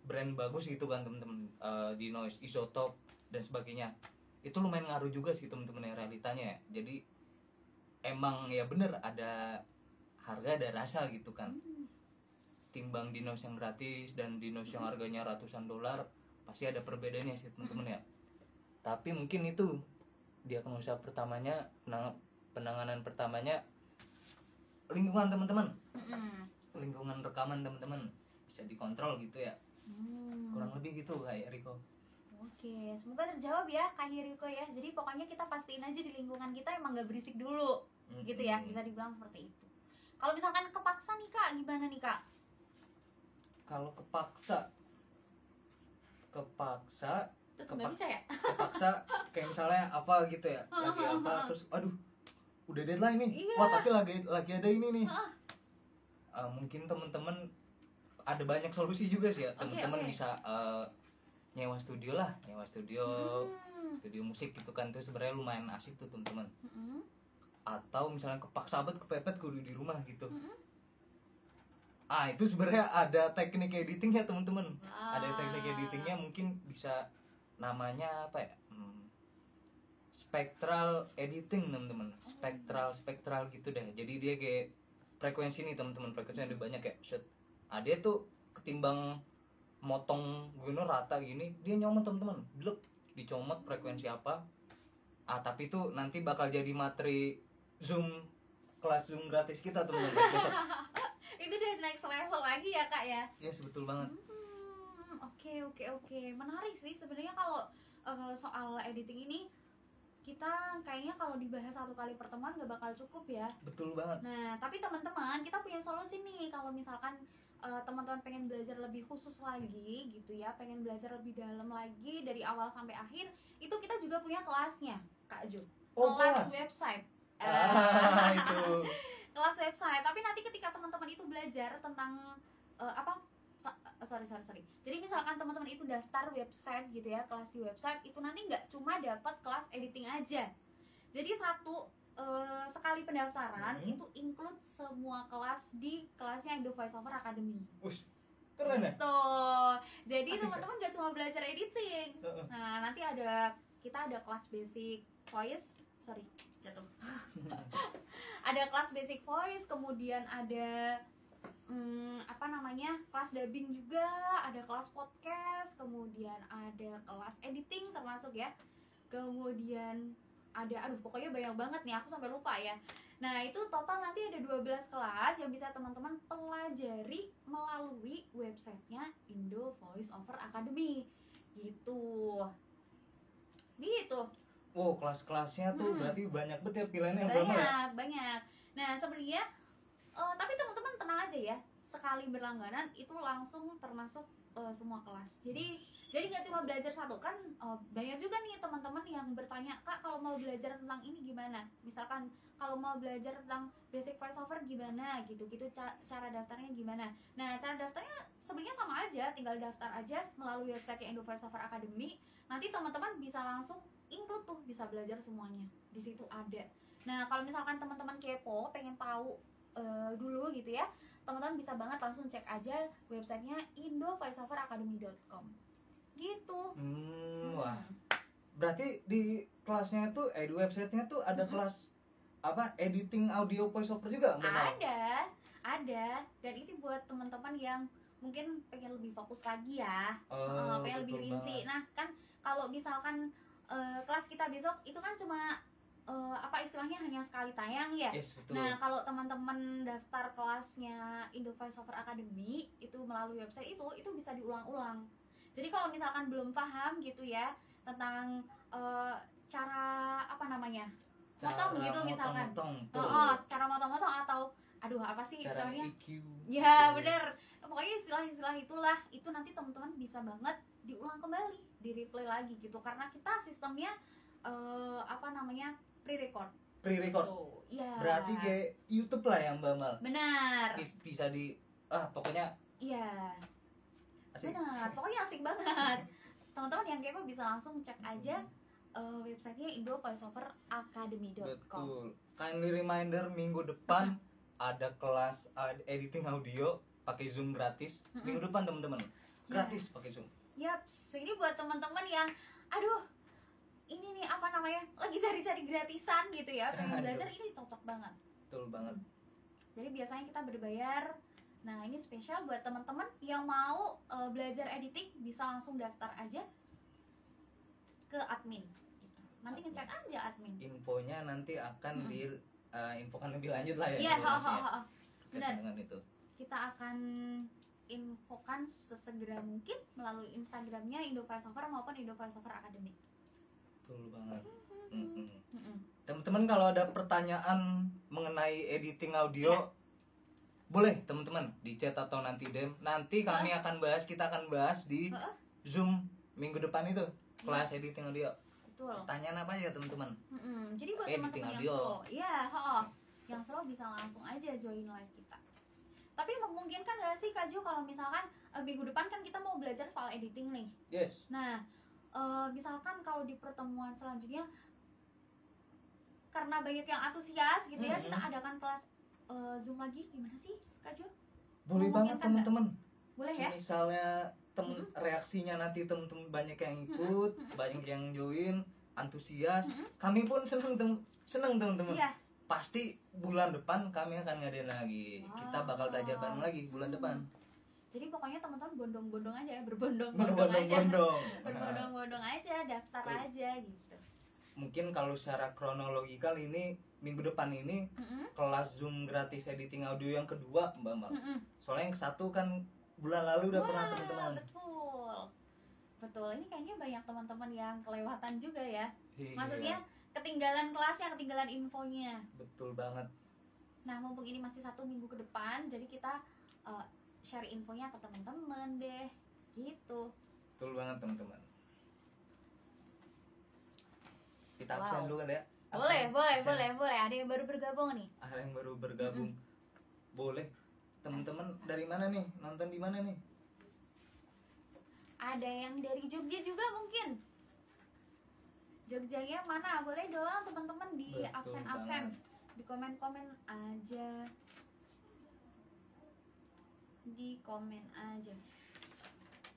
brand bagus gitu kan teman-teman, denoise, Isotope dan sebagainya. Itu lumayan ngaruh juga sih teman-teman ya realitanya ya. Jadi emang ya bener ada harga ada rasa gitu kan. Timbang denoise yang gratis dan denoise yang harganya ratusan dolar, pasti ada perbedaannya sih teman-teman ya. Tapi mungkin itu diagnosa pertamanya, penanganan pertamanya lingkungan teman-teman. Lingkungan rekaman teman-teman bisa dikontrol gitu ya. Kurang lebih gitu kayak Riko. Oke, semoga terjawab ya Kak Hiriko ya. Jadi pokoknya kita pastiin aja di lingkungan kita emang gak berisik dulu, gitu ya, bisa dibilang seperti itu. Kalau misalkan kepaksa nih Kak, gimana nih Kak? Kalau kepaksa Nggak bisa ya? Kepaksa kayak misalnya apa gitu ya, lagi apa terus aduh udah deadline nih. Iya. Wah tapi lagi ada ini nih. Mungkin teman-teman ada banyak solusi juga sih ya. Teman-teman bisa nyewa studio studio musik gitu kan, tuh sebenarnya lumayan asik tuh teman-teman. Atau misalnya kepaksa banget kepepet kudu di rumah gitu. Itu sebenarnya ada teknik editingnya teman-teman. Ada teknik editingnya, mungkin bisa namanya apa ya? Spectral editing teman-teman. Spectral gitu deh. Jadi dia kayak frekuensi nih teman-teman, frekuensinya ada banyak ya. Dia tuh ketimbang motong gini rata gini, dia nyomot teman-teman. Dicomot frekuensi apa. Tapi itu nanti bakal jadi materi kelas Zoom gratis kita teman-teman besok. Itu udah next level lagi ya Kak ya? Yes, betul banget. Oke. Menarik sih sebenarnya kalau soal editing ini. Kita kayaknya kalau dibahas satu kali pertemuan gak bakal cukup ya. Betul banget. Nah, tapi teman-teman, kita punya solusi nih. Kalau misalkan teman-teman pengen belajar lebih khusus lagi gitu ya, pengen belajar lebih dalam lagi dari awal sampai akhir, itu kita juga punya kelasnya, Kak Jo. Kelas website. Itu. Kelas website. Tapi nanti ketika teman-teman itu belajar tentang sorry. Jadi misalkan teman-teman itu daftar website gitu ya, kelas di website itu nanti nggak cuma dapat kelas editing aja. Jadi sekali pendaftaran itu include semua kelas di kelasnya Indo Voice Over Academy. Keren ya? Tuh. Jadi teman-teman nggak cuma belajar editing. Nah, nanti kita ada kelas basic voice. Sorry, jatuh. Ada kelas basic voice, kemudian ada kelas dubbing juga, ada kelas podcast, kemudian ada kelas editing termasuk ya, kemudian ada pokoknya banyak banget nih, aku sampai lupa ya. Nah itu total nanti ada 12 kelas yang bisa teman-teman pelajari melalui websitenya Indo Voice Over Academy gitu. wow, kelas-kelasnya tuh berarti banyak banget ya pilihannya yang Bang Mal ya? Banyak. Nah sebenarnya tapi teman-teman tenang aja ya, sekali berlangganan itu langsung termasuk semua kelas. Jadi nggak cuma belajar satu kan, banyak juga nih teman-teman yang bertanya, Kak kalau mau belajar tentang ini gimana? Misalkan kalau mau belajar tentang basic voiceover gimana gitu cara daftarnya gimana. Nah cara daftarnya sebenarnya sama aja, tinggal daftar aja melalui website Indo Voiceover Academy. Nanti teman-teman bisa langsung include tuh, bisa belajar semuanya di situ ada. Nah kalau misalkan teman-teman kepo pengen tahu dulu gitu ya, teman-teman bisa banget langsung cek aja websitenya indovoiceoveracademy.com gitu. Wah, berarti di kelasnya tuh di websitenya tuh ada kelas apa, editing audio voiceover juga Bang Mal? Ada, dan itu buat teman-teman yang mungkin pengen lebih fokus lagi ya, pengen lebih rinci. Nah kan kalau misalkan kelas kita besok itu kan cuma apa istilahnya hanya sekali tayang ya. Yes, betul. Nah kalau teman-teman daftar kelasnya Indo Voiceover Academy itu melalui website itu bisa diulang-ulang. Jadi kalau misalkan belum paham gitu ya tentang cara apa namanya motong gitu misalkan, cara motong-motong atau aduh apa sih cara istilahnya? EQ. Ya bener, pokoknya istilah-istilah itulah, itu nanti teman-teman bisa banget diulang kembali, di replay lagi gitu, karena kita sistemnya apa namanya pre-record. Tuh, ya. Berarti kayak YouTube lah yang Bang Mal. Benar. Bisa di pokoknya. Iya. Asik. Benar, pokoknya asik banget. Teman-teman yang kepo bisa langsung cek aja websitenya indovoiceoveracademy.com. Betul. Kindly reminder minggu depan ada kelas editing audio pakai Zoom gratis. Minggu depan teman-teman. Gratis pakai Zoom. Yaps, ini buat teman-teman yang aduh ini nih apa namanya lagi cari-cari gratisan gitu ya, pengen belajar, ini cocok banget. Betul banget. Jadi biasanya kita berbayar. Nah ini spesial buat teman-teman yang mau belajar editing, bisa langsung daftar aja ke admin gitu. Nanti ngecek aja admin. Infonya nanti akan infokan lebih lanjut lah ya. Iya, benar. Dengan itu kita akan infokan sesegera mungkin melalui Instagramnya Indo Voiceover maupun Indo Voiceover Academy. Betul banget. Teman-teman kalau ada pertanyaan mengenai editing audio, boleh teman-teman di chat atau nanti DM. Nanti kami akan bahas, kita akan bahas di Zoom minggu depan itu, kelas editing audio. Betul. Pertanyaan apa aja teman-teman? Jadi buat teman-teman yang slow, yang slow bisa langsung aja join live kita. Tapi memungkinkan gak sih Kak Ju kalau misalkan minggu depan kan kita mau belajar soal editing nih? Yes. Nah, misalkan kalau di pertemuan selanjutnya karena banyak yang antusias gitu ya, kita adakan kelas Zoom lagi, gimana sih Kak Jo? Boleh banget teman-teman. Boleh ya? Misalnya reaksinya nanti teman-teman banyak yang ikut, banyak yang join, antusias. Kami pun seneng teman-teman. Iya. Pasti bulan depan kami akan ngadain lagi. Kita bakal belajar bareng lagi bulan depan. Jadi pokoknya teman-teman bondong-bondong aja ya, berbondong-bondong aja, daftar aja gitu. Mungkin kalau secara kronologikal ini minggu depan ini kelas Zoom gratis editing audio yang kedua Mbak Mal. Soalnya yang satu kan bulan lalu udah pernah teman-teman. Betul. Ini kayaknya banyak teman-teman yang kelewatan juga ya. Iya. Maksudnya ketinggalan kelasnya, ketinggalan infonya. Betul banget. Nah mumpung ini masih 1 minggu ke depan, jadi kita share infonya ke teman-teman deh, gitu. Betul banget teman-teman. Kita absen dulu kan ya? Boleh. Ada yang baru bergabung nih? Ada yang baru bergabung. Boleh. Teman-teman dari mana nih? Nonton di mana nih? Ada yang dari Jogja juga mungkin. Jogjanya mana? Boleh dong teman-teman di absen-absen. Di komen-komen aja.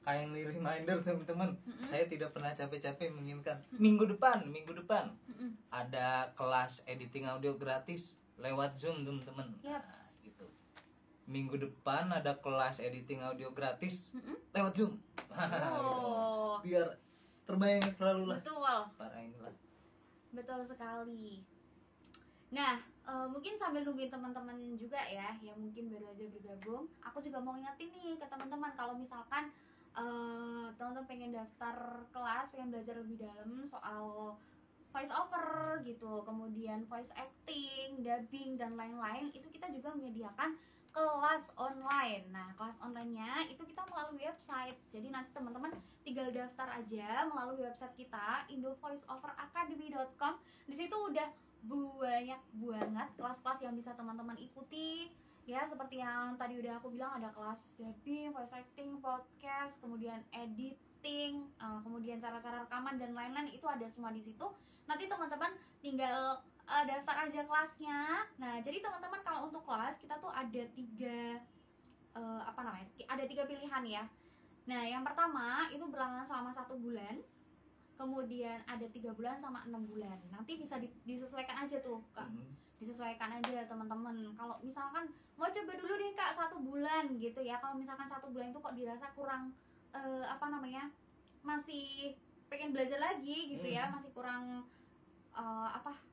Kindly reminder teman-teman, saya tidak pernah capek-capek menginginkan minggu depan ada kelas editing audio gratis lewat Zoom teman-teman. Nah, gitu. Minggu depan ada kelas editing audio gratis lewat Zoom. Gitu. Biar terbayang selalu lah. Betul. Parah inilah. Betul sekali. Nah, mungkin sambil nungguin teman-teman juga ya yang mungkin baru aja bergabung, aku juga mau ingetin nih ke teman-teman kalau misalkan teman-teman pengen daftar kelas, pengen belajar lebih dalam soal voice over gitu, kemudian voice acting, dubbing dan lain-lain, itu kita juga menyediakan kelas online. Nah, kelas online-nya itu kita melalui website. Jadi nanti teman-teman tinggal daftar aja melalui website kita indovoiceoveracademy.com. Di situ udah banyak banget kelas-kelas yang bisa teman-teman ikuti. Ya, seperti yang tadi udah aku bilang, ada kelas dubbing, voice acting, podcast, kemudian editing, kemudian cara-cara rekaman dan lain-lain, itu ada semua di situ. Nanti teman-teman tinggal daftar aja kelasnya. Nah, jadi teman-teman kalau untuk kelas kita tuh ada tiga pilihan ya. Nah, yang pertama itu berlangsung selama 1 bulan, kemudian ada 3 bulan sama 6 bulan. Nanti bisa disesuaikan aja tuh Kak. Disesuaikan aja teman-teman. Kalau misalkan mau coba dulu deh Kak 1 bulan gitu ya. Kalau misalkan 1 bulan itu kok dirasa kurang masih pengen belajar lagi gitu ya, masih kurang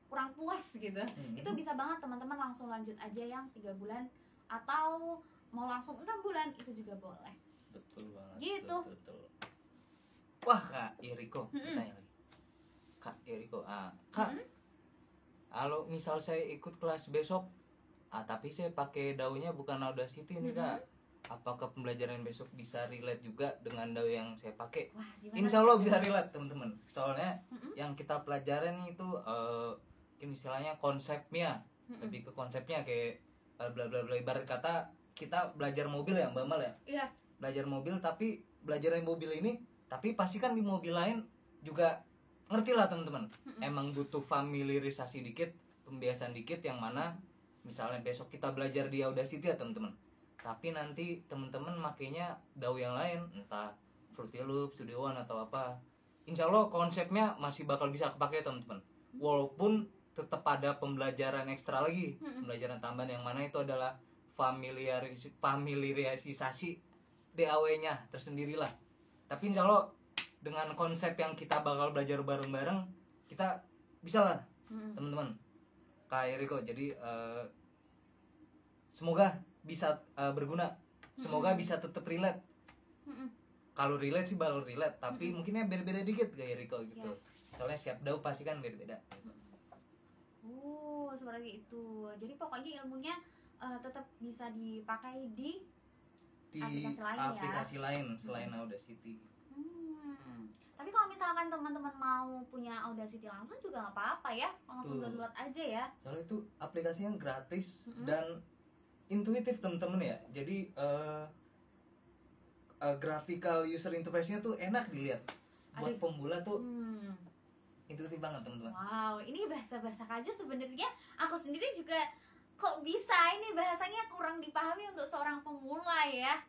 kurang puas gitu, itu bisa banget teman-teman langsung lanjut aja yang 3 bulan, atau mau langsung 6 bulan itu juga boleh. Betul banget gitu. betul. Wah Kak Iriko, tanya lagi Kak Iriko, Kak, kalau misal saya ikut kelas besok, tapi saya pakai DAW-nya bukan Audacity nih Kak, apakah pembelajaran besok bisa relate juga dengan DAW yang saya pakai? Wah, Insya Allah bisa relate teman-teman. Soalnya yang kita pelajarin itu istilahnya konsepnya, lebih ke konsepnya kayak bla bla bla. Ibarat kata kita belajar mobil ya Mbak Mal ya. Iya. Belajar mobil, tapi belajar mobil ini, tapi pasti kan di mobil lain juga ngerti lah teman-teman. Emang butuh familiarisasi dikit, pembiasaan dikit, yang mana misalnya besok kita belajar di Audacity ya teman-teman, tapi nanti teman-teman makainya DAW yang lain, entah Fruity Loop, Studio One atau apa, insya Allah konsepnya masih bakal bisa kepake teman-teman. Walaupun tetap ada pembelajaran ekstra lagi, pembelajaran tambahan yang mana itu adalah familiarisasi DAW-nya tersendiri lah. Tapi insya Allah dengan konsep yang kita bakal belajar bareng-bareng, kita bisa lah teman-teman. Kak Eriko, jadi semoga bisa berguna, semoga bisa tetap relate. Kalau relate sih bakal relate, tapi mungkinnya beda-beda dikit Kak Eriko gitu. Soalnya siap DAW pasti kan beda-beda. Seperti itu. Jadi pokoknya ilmunya tetap bisa dipakai di aplikasi lain selain Audacity. Tapi kalau misalkan teman-teman mau punya Audacity langsung juga nggak apa-apa ya, langsung download aja ya. Soalnya itu aplikasinya gratis dan intuitif teman-teman ya. Jadi graphical user interface-nya tuh enak dilihat. Buat pemula tuh intuitif banget teman-teman. Wow, ini bahasa-bahasa aja sebenarnya aku sendiri juga kok bisa ini bahasanya kurang dipahami untuk seorang pemula ya.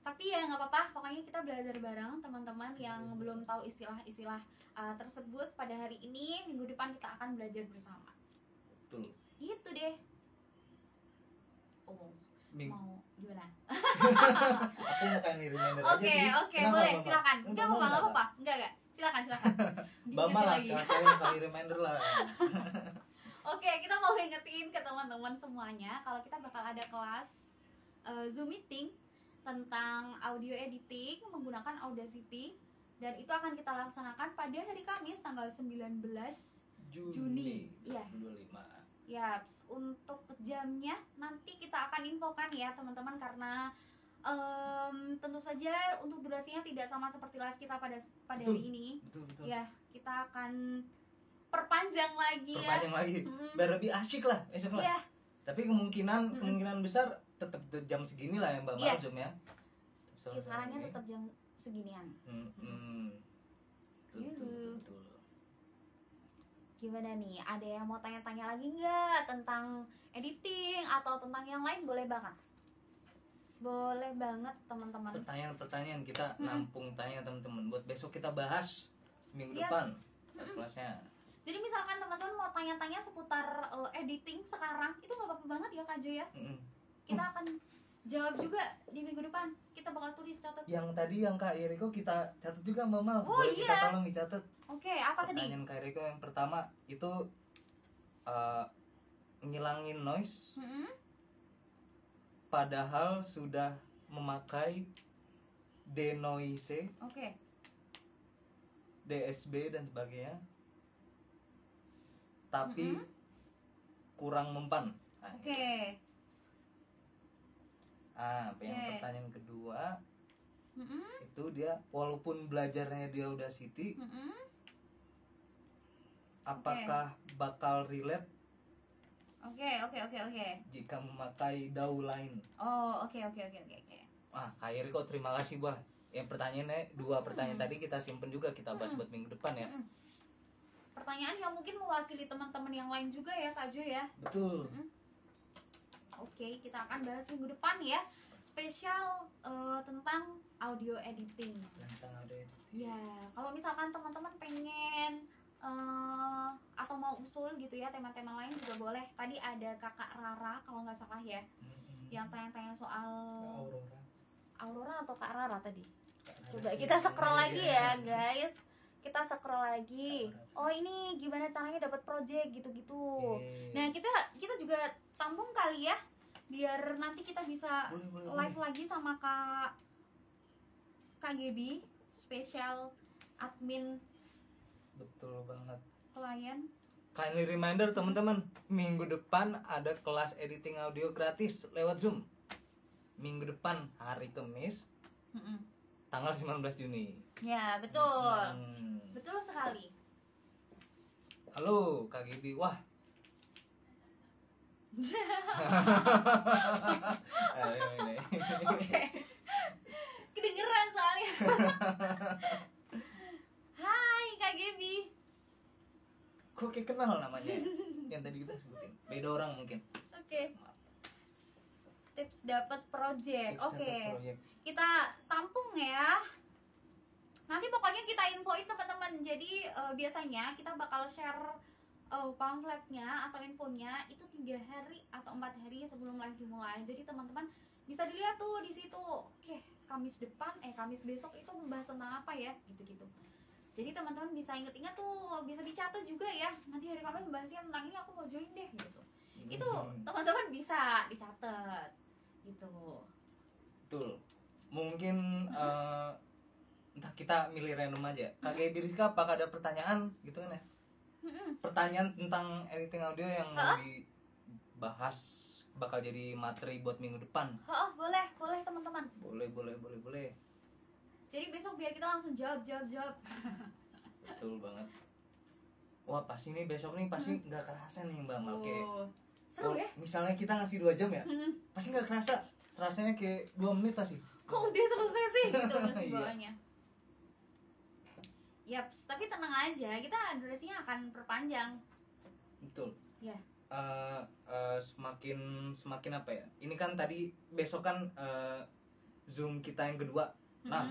Tapi ya nggak apa-apa, pokoknya kita belajar bareng teman-teman yang belum tahu istilah-istilah tersebut. Pada hari ini, minggu depan kita akan belajar bersama. Betul. Gitu deh. Mau gimana? Aku mau kayak reminder aja sih. Oke, boleh, silakan. Enggak apa-apa. Enggak. Silakan. Bama lah, silakan kali reminder lah. Oke, kita mau ingetin ke teman-teman semuanya kalau kita bakal ada kelas Zoom meeting tentang audio editing menggunakan Audacity, dan itu akan kita laksanakan pada hari Kamis tanggal 19 Juni. Iya. 25. Yaps, untuk jamnya nanti kita akan infokan ya teman-teman, karena tentu saja untuk durasinya tidak sama seperti live kita pada hari ini. Betul. Ya, kita akan perpanjang lagi biar lebih asik lah esok lah. Yeah. Tapi kemungkinan besar tetap jam segini lah ya Mbak Mal Zoom ya. Sekarangnya tetap jam seginian. Betul. Gimana nih? Ada yang mau tanya-tanya lagi nggak tentang editing atau tentang yang lain? Boleh banget teman-teman. Pertanyaan kita nampung tanya teman-teman buat besok kita bahas minggu depan kelasnya. Jadi misalkan teman-teman mau tanya-tanya seputar editing sekarang, itu nggak apa-apa banget ya Kak Jo ya. Kita akan jawab juga di minggu depan. Kita bakal tulis, catat. Yang tadi yang Kak Eriko kita catat juga Mbak Mal. Boleh kita tolong dicatat. Oke, apa tadi? Pertanyaan Kak Eriko yang pertama itu ngilangin noise. Padahal sudah memakai denoise, DSB dan sebagainya. tapi kurang mempan. Nah, Oke. yang Oke. pertanyaan kedua Mm-mm. itu dia walaupun belajarnya dia udah Siti, Mm-mm. apakah bakal relate Oke. jika memakai dau lain? Oh, oke. Kak Iri kok terima kasih Bah. Yang pertanyaannya dua pertanyaan tadi kita simpen juga, kita bahas buat minggu depan ya. Pertanyaan yang mungkin mewakili teman-teman yang lain juga ya Kak Jo ya. Betul. Oke, kita akan bahas minggu depan ya. Spesial tentang audio editing. Tentang ada Ya, kalau misalkan teman-teman pengen atau mau usul gitu ya tema-tema lain juga boleh. Tadi ada Kakak Rara kalau nggak salah ya, yang tanya-tanya soal Aurora atau Kak Rara tadi. Coba kita scroll lagi ya guys. Kita scroll lagi. Oh ini gimana caranya dapat project gitu-gitu. Nah kita juga tampung kali ya, biar nanti kita bisa live lagi sama Kak Gaby, spesial admin. Betul banget. Klien. Kindly reminder teman-teman, minggu depan ada kelas editing audio gratis lewat Zoom. Minggu depan hari Kamis, tanggal 19 Juni. Ya betul, betul sekali. Halo Kak Gibi, wah. Oke. Kedengeran soalnya. Hai Kak Gaby. Kok kayak kenal namanya yang tadi kita sebutin. Beda orang mungkin. Oke. Tips dapat project. Tips Oke. dapat proyek. Kita tampung ya. Nanti pokoknya kita infoin teman-teman. Jadi biasanya kita bakal share pamfletnya atau infonya itu 3 hari atau 4 hari sebelum live dimulai. Jadi teman-teman bisa dilihat tuh di situ. Oke, Kamis besok itu membahas tentang apa ya? Gitu-gitu. Jadi teman-teman bisa inget-inget tuh, bisa dicatat juga ya. Nanti hari Kamis membahasnya tentang ini, aku mau join deh gitu. Itu teman-teman bisa dicatat gitu. Betul. Mungkin entah kita milih random aja. Kak Gaby Rizka, apakah ada pertanyaan gitu kan ya? Pertanyaan tentang editing audio yang mau dibahas bakal jadi materi buat minggu depan. Boleh teman-teman. Boleh. Jadi besok biar kita langsung jawab. Betul banget. Wah pasti nih besok nih pasti nggak kerasa nih Mbak Mal kayak. Seru ya? Misalnya kita ngasih 2 jam ya, pasti nggak kerasa. Rasanya kayak 2 menit pasti. Kok udah selesai sih gitu pasti Iya. bawaannya. Yaps, tapi tenang aja, kita durasinya akan perpanjang. Betul. Ya. Semakin apa ya? Ini kan tadi besok kan Zoom kita yang kedua. Nah,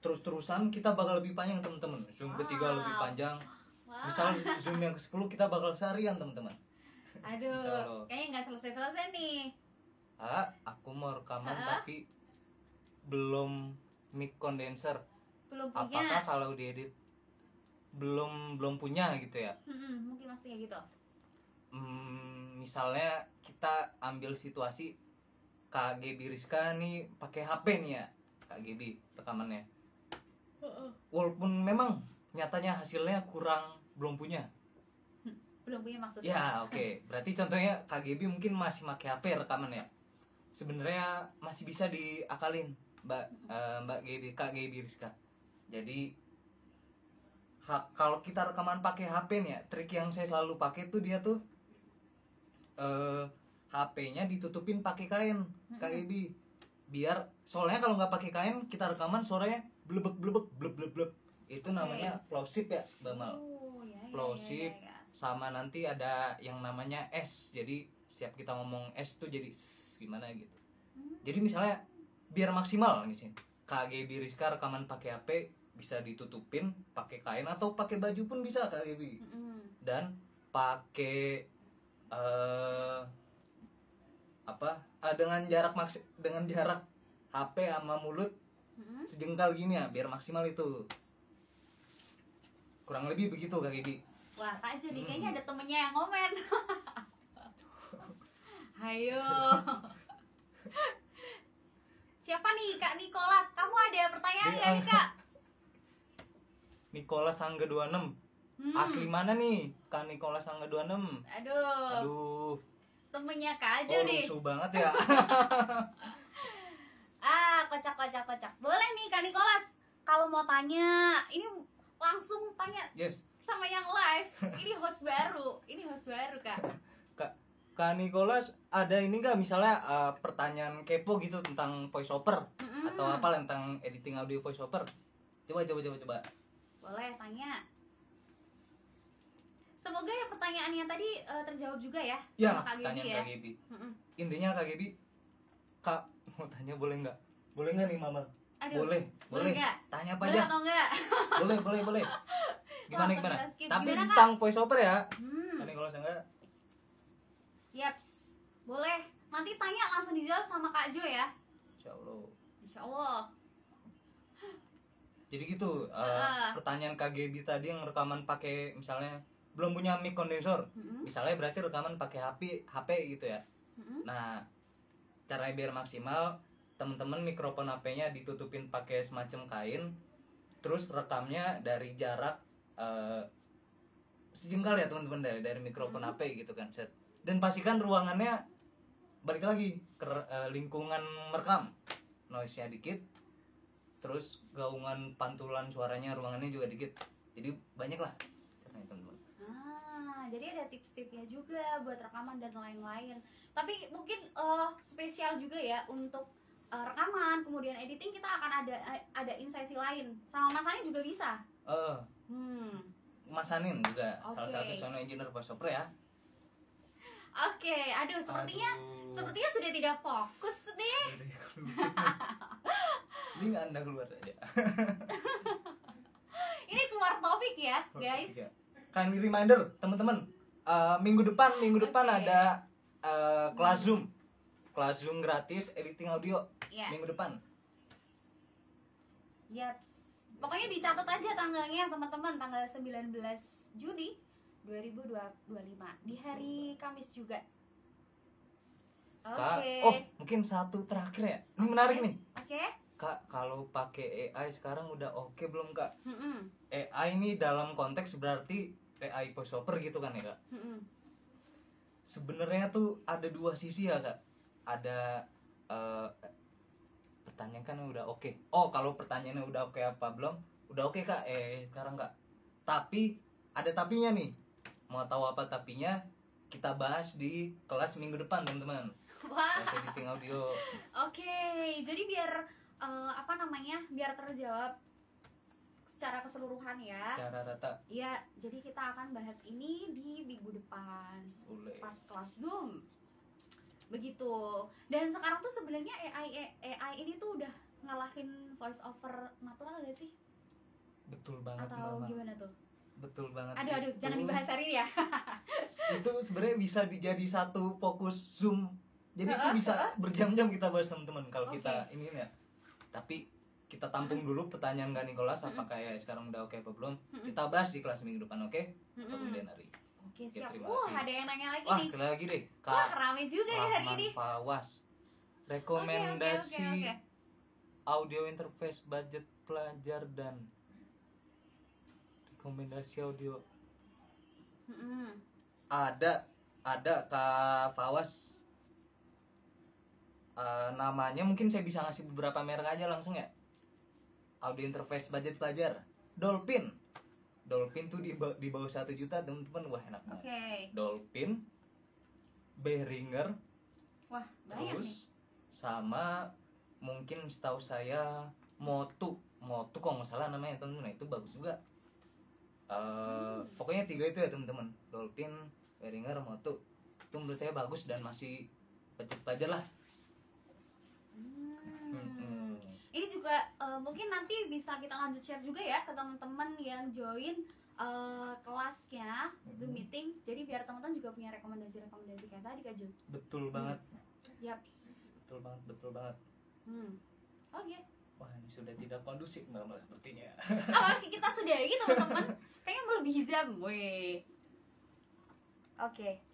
terus-terusan kita bakal lebih panjang teman-teman. Zoom ketiga lebih panjang. Wah. Misal Zoom yang ke-10 kita bakal seharian teman-teman. Aduh, kayaknya nggak selesai-selesai nih. Aku mau rekaman tapi belum mic condenser. Belum punya. Apakah kalau diedit belum punya gitu ya? Mungkin maksudnya gitu. Misalnya kita ambil situasi Kak Gaby Rizka nih pakai HP nih ya, Kak Gaby rekamannya. Walaupun memang nyatanya hasilnya belum punya. Belum punya maksudnya. Ya oke. Berarti contohnya Kak Gaby mungkin masih pakai HP rekaman ya. Sebenarnya masih bisa diakalin Mbak Gaby, Kak Gaby Rizka. Jadi kalau kita rekaman pakai HP nih ya, trik yang saya selalu pakai tuh dia tuh HP-nya ditutupin pakai kain, Kak Gaby. Biar soalnya kalau nggak pakai kain kita rekaman suaranya blebek bleb. Itu namanya plosive ya, Mbak Mal. Plosive. Sama nanti ada yang namanya S. Jadi setiap kita ngomong S tuh jadi S, gimana gitu. Jadi misalnya biar maksimal nih sih. Kak Gaby Rizka rekaman pakai HP bisa ditutupin pakai kain atau pakai baju pun bisa Kak Gaby. Dan pakai dengan jarak HP sama mulut sejengkal gini ya biar maksimal itu. Kurang lebih begitu Kak Gaby. Wah, Kak Judi kayaknya ada temennya yang ngomen. Hayo. Siapa nih Kak Nicholas? Kamu ada pertanyaan nggak nih Kak? Nicholas Angga 26. Asli mana nih? Kak Nicholas tanggal 26. Aduh. Temennya Kak Jo nih. Lusuh banget ya. Kocak. Boleh nih Kak Nicholas. Kalau mau tanya, ini langsung tanya. Yes. Sama yang live. Ini host baru Kak. Kak Nicholas, ada ini nggak misalnya pertanyaan kepo gitu tentang voice over atau apa tentang editing audio voice over? Coba. Boleh tanya. Semoga ya pertanyaannya tadi terjawab juga ya. Ya, sama Kak Gaby pertanyaan ya. Kak Gaby. Intinya Kak Gaby, Kak mau tanya boleh nggak? Boleh nggak nih Mama? Aduh, boleh. nggak? Tanya apa Boleh aja? atau enggak? Boleh. Gimana? Skip. Tapi Gimana, Kak? tentang voice over ya. Kak Nicholas enggak? Yaps. Boleh. Nanti tanya langsung dijawab sama Kak Jo ya. Insya Allah. Jadi gitu, pertanyaan Kak Gaby tadi yang rekaman pakai misalnya belum punya mic kondensor, misalnya berarti rekaman pakai HP gitu ya. Nah, caranya biar maksimal, temen-temen mikrofon HP-nya ditutupin pakai semacam kain, terus rekamnya dari jarak sejengkal ya teman-teman dari mikrofon HP gitu kan, set. Dan pastikan ruangannya balik lagi ke lingkungan merekam, noise-nya dikit, terus gaungan pantulan suaranya ruangannya juga dikit, jadi banyak lah teman-teman. Jadi ada tips-tipsnya juga buat rekaman dan lain-lain. Tapi mungkin spesial juga ya untuk rekaman kemudian editing, kita akan ada insight lain sama Mas Anin juga bisa. Mas Anin juga salah satu sound engineer voice over ya. Oke, aduh sepertinya sudah tidak fokus nih. Ini Anda keluar aja. Ini keluar topik ya, guys. Kindly reminder teman-teman, minggu depan ada kelas Zoom gratis editing audio. Minggu depan. Yaps. Pokoknya dicatat aja tanggalnya teman-teman, tanggal 19 Juni 2025 di hari Kamis juga. Oke. Mungkin satu terakhir ya. Ini menarik nih. Oke. Kak, kalau pakai AI sekarang udah oke belum Kak? AI ini dalam konteks berarti AI voiceover gitu kan ya Kak? Sebenarnya tuh ada dua sisi ya Kak. Ada pertanyaan kan udah oke. Kalau pertanyaannya udah oke apa belum? Udah oke Kak. Sekarang Kak. Tapi ada tapinya nih. Mau tahu apa tapinya? Kita bahas di kelas minggu depan teman-teman. Wah. Kelas editing audio. Oke. Jadi biar biar terjawab secara keseluruhan ya. Secara rata. Iya, jadi kita akan bahas ini di minggu depan. Pas kelas Zoom. Begitu. Dan sekarang tuh sebenarnya AI ini tuh udah ngalahin voice over natural gak sih? Betul banget. Atau Mama. Gimana tuh? Betul banget. Aduh, jangan dibahas hari ini ya. Itu sebenarnya bisa dijadi satu fokus Zoom. Jadi itu bisa berjam-jam kita bahas teman-teman kalau kita ini ya. Tapi kita tampung dulu pertanyaan Kak Nicholas, apakah ya sekarang udah oke apa belum? Kita bahas di kelas minggu depan, oke? Kemudian hari. Oke, siap. Terima kasih. Ada yang nanya lagi nih. Sekali lagi deh. Kak, rame juga ya hari ini. Fawas. Rekomendasi audio interface budget pelajar dan rekomendasi audio. Ada Kak Fawas. Namanya mungkin saya bisa ngasih beberapa merek aja langsung ya. Audio interface budget pelajar, Dolphin tuh di bawah 1 juta teman-teman, wah enak banget. Dolphin, Behringer, wah banyak terus nih. sama mungkin setahu saya Motu kalau nggak salah namanya teman-teman, itu bagus juga. Pokoknya 3 itu ya teman-teman, Dolphin, Behringer, Motu, itu menurut saya bagus dan masih budget pelajar lah. Ini juga mungkin nanti bisa kita lanjut share juga ya ke teman-teman yang join kelasnya Zoom meeting. Jadi biar teman-teman juga punya rekomendasi kayak tadi Kak Jun. Betul banget. Yaps. Betul banget. Oke. Wah, ini sudah tidak kondusif malah sepertinya. Oke, kita sudahi teman-teman. Kayaknya melebihi jam, weh. Oke.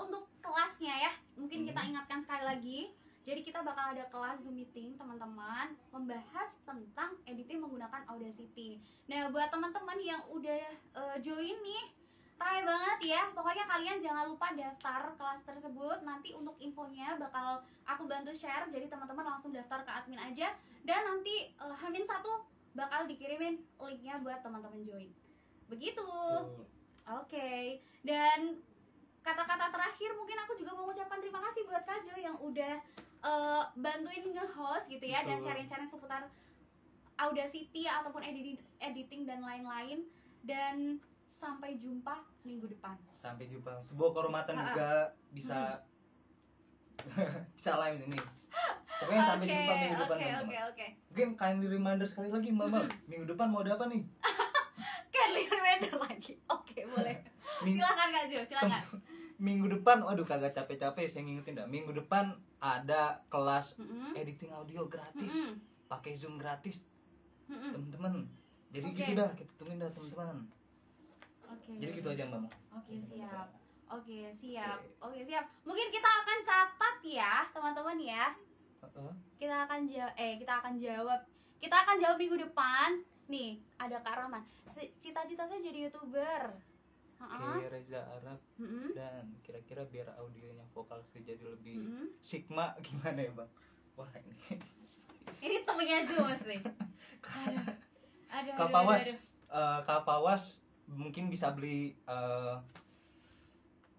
Untuk kelasnya ya, mungkin kita ingatkan sekali lagi. Jadi kita bakal ada kelas Zoom meeting teman-teman, membahas tentang editing menggunakan Audacity. Nah buat teman-teman yang udah join nih, ramai banget ya. Pokoknya kalian jangan lupa daftar kelas tersebut. Nanti untuk infonya bakal aku bantu share. Jadi teman-teman langsung daftar ke admin aja. Dan nanti H-1 bakal dikirimin linknya buat teman-teman join. Begitu. Oke. Dan kata-kata terakhir mungkin aku juga mau mengucapkan terima kasih buat Kak Jo yang udah bantuin nge-host gitu ya. Dan sharing-sharing seputar Audacity ataupun editing dan lain-lain. Dan sampai jumpa minggu depan. Sampai jumpa. Sebuah kehormatan juga bisa bisa live ini. Pokoknya sampai jumpa minggu depan. Oke. Mungkin kindly reminder sekali lagi Mbak Mal. Minggu depan mau ada apa nih? Kindly reminder lagi. Oke, boleh. Silakan Kak Jo, silakan. Minggu depan, waduh kagak capek-capek saya ngingetin dah. Minggu depan ada kelas editing audio gratis, pakai Zoom gratis, teman-teman. Jadi gitu dah, kita tungguin dah teman-teman. Jadi gitu aja Mbak. Oke siap. Mungkin kita akan catat ya teman-teman ya. Kita akan jawab minggu depan. Nih ada Kak Rahman. Cita-cita saya jadi YouTuber. Kayak Reza Arab dan kira-kira biar audionya vokal saya jadi lebih Sigma gimana ya Bang? Wah ini temennya Jules nih. Kapawas mungkin bisa beli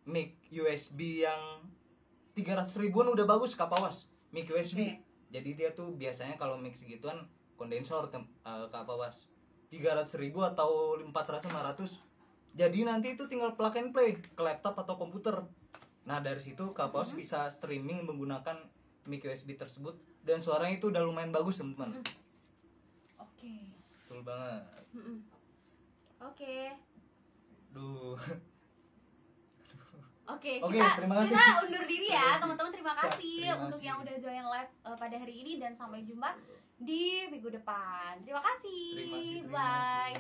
mic USB yang 300 ribuan udah bagus Kapawas mic USB. Jadi dia tuh biasanya kalau mic segituan kondensor Kapawas 300 ribu atau 400-500. Jadi nanti itu tinggal plug and play ke laptop atau komputer. Nah dari situ Kapawas bisa streaming menggunakan mic USB tersebut dan suaranya itu udah lumayan bagus teman-teman. Oke. Betul banget. Oke. Oke, kita undur diri ya teman-teman. Terima kasih Terima untuk kasih. yang udah join live pada hari ini dan sampai jumpa di minggu depan. Terima kasih. Bye.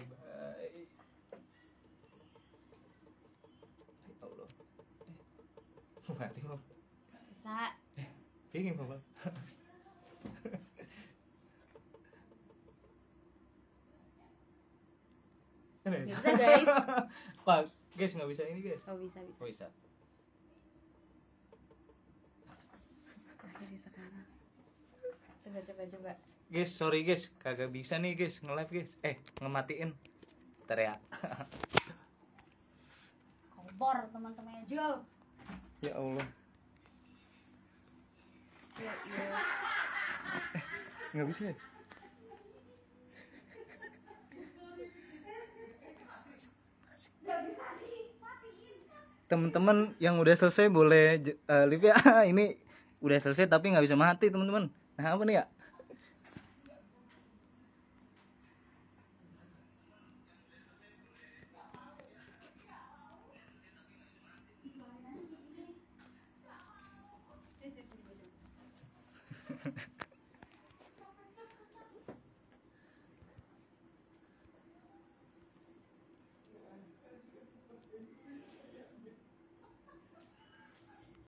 Mati mau. Bisa. Pingin Bapak. Bisa guys. Pak, guys nggak bisa ini guys. Oh bisa. Oh bisa. Akhirnya sekarang. Coba. Guys, sorry guys, kagak bisa nih guys nge-live guys. Ngematiin. Bentar ya. Kompor teman-temannya Jo. Ya Allah. Ya. Nggak bisa ya? Teman-teman yang udah selesai boleh live ya. Ini udah selesai tapi nggak bisa mati teman-teman. Nah apa nih ya?